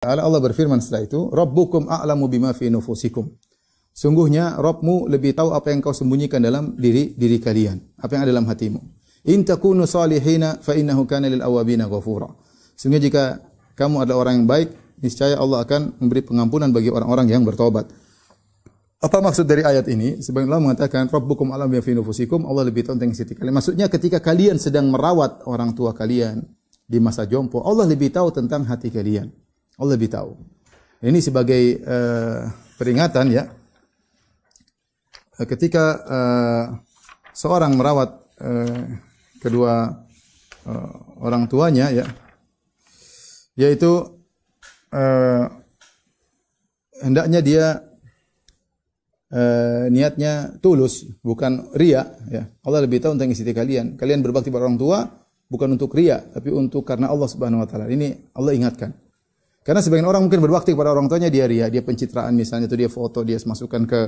Allah berfirman setelah itu, Rabbukum a'lamu bima fi nufusikum. Sungguhnya Rabbmu lebih tahu apa yang kau sembunyikan dalam diri kalian, apa yang ada dalam hatimu. In takunu salihina fa innahu kana lil awabina ghafura. Sungguhnya jika kamu adalah orang yang baik, niscaya Allah akan memberi pengampunan bagi orang-orang yang bertobat. Apa maksud dari ayat ini? Sebagian Allah mengatakan Rabbukum a'lamu bima fi nufusikum, Allah lebih tahu tentang isi hati kalian. Maksudnya ketika kalian sedang merawat orang tua kalian di masa jompo, Allah lebih tahu tentang hati kalian. Allah lebih tahu. Ini sebagai peringatan ya. Ketika seorang merawat kedua orang tuanya ya, yaitu hendaknya dia niatnya tulus, bukan riya ya. Allah lebih tahu tentang isi hati kalian. Kalian berbakti pada orang tua bukan untuk riya, tapi untuk karena Allah Subhanahu wa taala. Ini Allah ingatkan. Karena sebagian orang mungkin berbakti kepada orang tuanya dia riya, dia pencitraan misalnya, itu dia foto, dia masukkan ke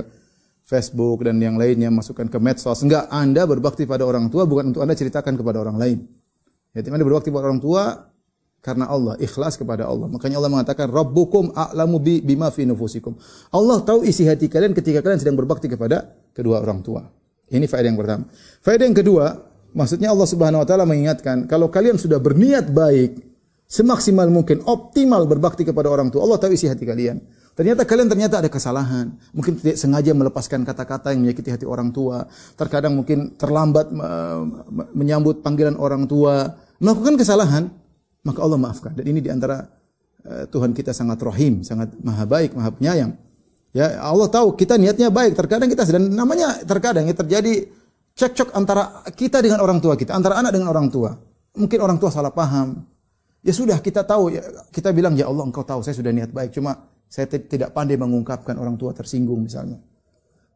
Facebook dan yang lainnya, masukkan ke medsos. Enggak, Anda berbakti pada orang tua bukan untuk Anda ceritakan kepada orang lain. Ya, Anda berbakti pada orang tua karena Allah, ikhlas kepada Allah. Makanya Allah mengatakan Rabbukum a'lamu bima fi nufusikum. Allah tahu isi hati kalian ketika kalian sedang berbakti kepada kedua orang tua. Ini faedah yang pertama. Faedah yang kedua, maksudnya Allah Subhanahu wa taala mengingatkan kalau kalian sudah berniat baik, semaksimal mungkin, optimal berbakti kepada orang tua. Allah tahu isi hati kalian. Ternyata kalian ada kesalahan. Mungkin tidak sengaja melepaskan kata-kata yang menyakiti hati orang tua. Terkadang mungkin terlambat menyambut panggilan orang tua. Melakukan kesalahan, maka Allah maafkan. Dan ini diantara Tuhan kita sangat rahim, sangat maha baik, maha penyayang. Ya, Allah tahu kita niatnya baik. Terkadang kita sedang, namanya terkadang ya terjadi cekcok antara kita dengan orang tua kita. Antara anak dengan orang tua. Mungkin orang tua salah paham. Ya sudah, kita tahu, ya, kita bilang, ya Allah engkau tahu saya sudah niat baik, cuma saya tidak pandai mengungkapkan, orang tua tersinggung misalnya.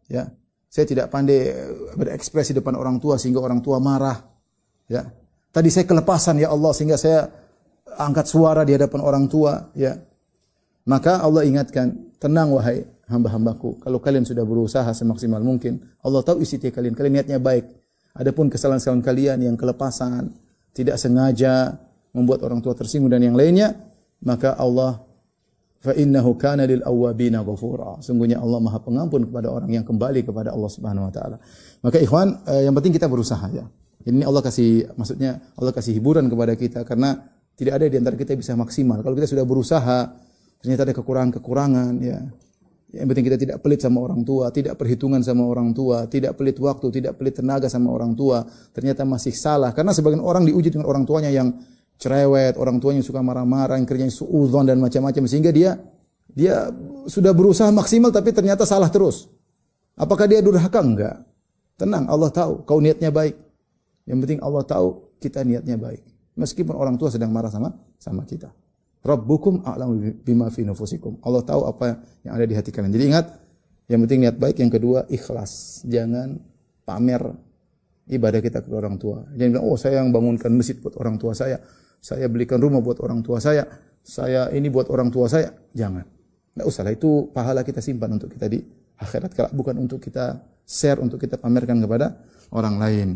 Ya, saya tidak pandai berekspresi depan orang tua sehingga orang tua marah. Ya, tadi saya kelepasan ya Allah sehingga saya angkat suara di hadapan orang tua. Ya, maka Allah ingatkan, tenang wahai hamba-hambaku, kalau kalian sudah berusaha semaksimal mungkin, Allah tahu isi hati kalian, kalian niatnya baik. Adapun kesalahan-kesalahan kalian yang kelepasan, tidak sengaja membuat orang tua tersinggung dan yang lainnya, maka Allah fa innahu kana lil awwabina ghafura. Sungguhnya Allah Maha Pengampun kepada orang yang kembali kepada Allah Subhanahu wa taala. Maka ikhwan, yang penting kita berusaha ya. Ini Allah kasih, maksudnya Allah kasih hiburan kepada kita karena tidak ada di antara kita bisa maksimal. Kalau kita sudah berusaha ternyata ada kekurangan-kekurangan ya. Yang penting kita tidak pelit sama orang tua, tidak perhitungan sama orang tua, tidak pelit waktu, tidak pelit tenaga sama orang tua. Ternyata masih salah karena sebagian orang diuji dengan orang tuanya yang cerewet, orang tuanya suka marah-marah, yang kerjanya suudzon dan macam-macam sehingga dia sudah berusaha maksimal tapi ternyata salah terus. Apakah dia durhaka? Enggak. Tenang, Allah tahu kau niatnya baik. Yang penting Allah tahu kita niatnya baik. Meskipun orang tua sedang marah sama kita. Rabbukum a'lamu bima fi nufusikum. Allah tahu apa yang ada di hati kalian. Jadi ingat, yang penting niat baik, yang kedua ikhlas. Jangan pamer ibadah kita ke orang tua. Jangan bilang, oh saya yang bangunkan masjid buat orang tua saya belikan rumah buat orang tua saya ini buat orang tua saya. Jangan. Enggak usah lah, itu pahala kita simpan untuk kita di akhirat kelak, bukan untuk kita share, untuk kita pamerkan kepada orang lain.